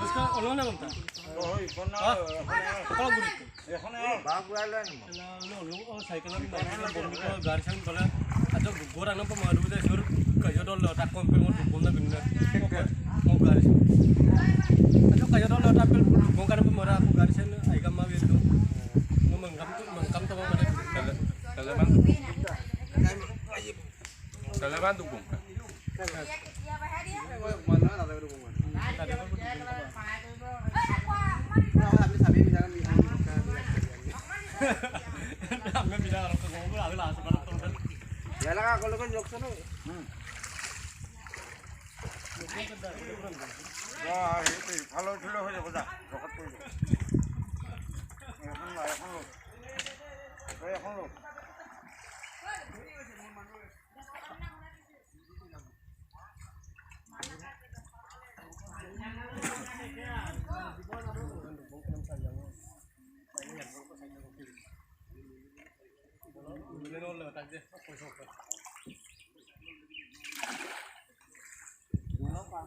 इसका उन्होंने बोलता कौन गुरी এখানে বাগ গুয়াইলা নি লো সাইকেল আমি বন্ধ গাড়ি সাইন বলে আজ গোরা না মারু দে সর কাজো দল তা কম পে মো বন্ধ বিন মো গাড়ি আজ কাজো দল তা পে মো গাড়ি পে মরা aku গাড়ি sign ai kam ma be tu mo mangkam to ma Kalaban tu bung kan mana ada tu bung Kami bilang orang ke ngomong lah lah sekarang tuh. Ya lah kalau kan jok sana. Wah itu kalau dulu aja kita rokat pun. Ya kan lo. Boleh lo tak je, poso ke. Dulu kan.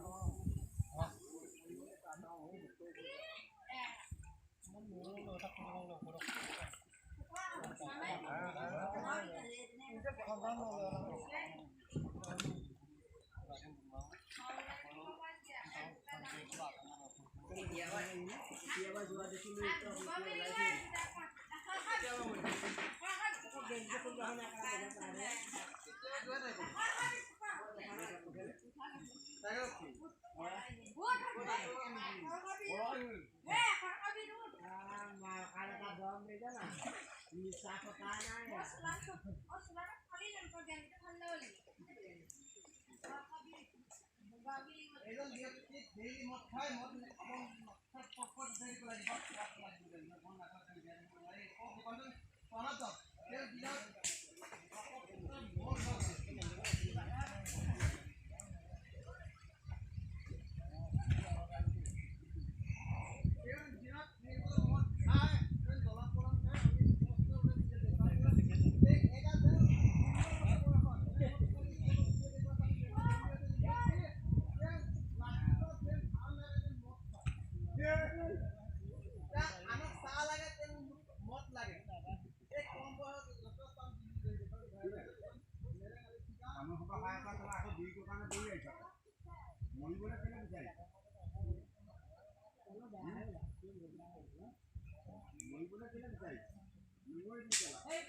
Hey,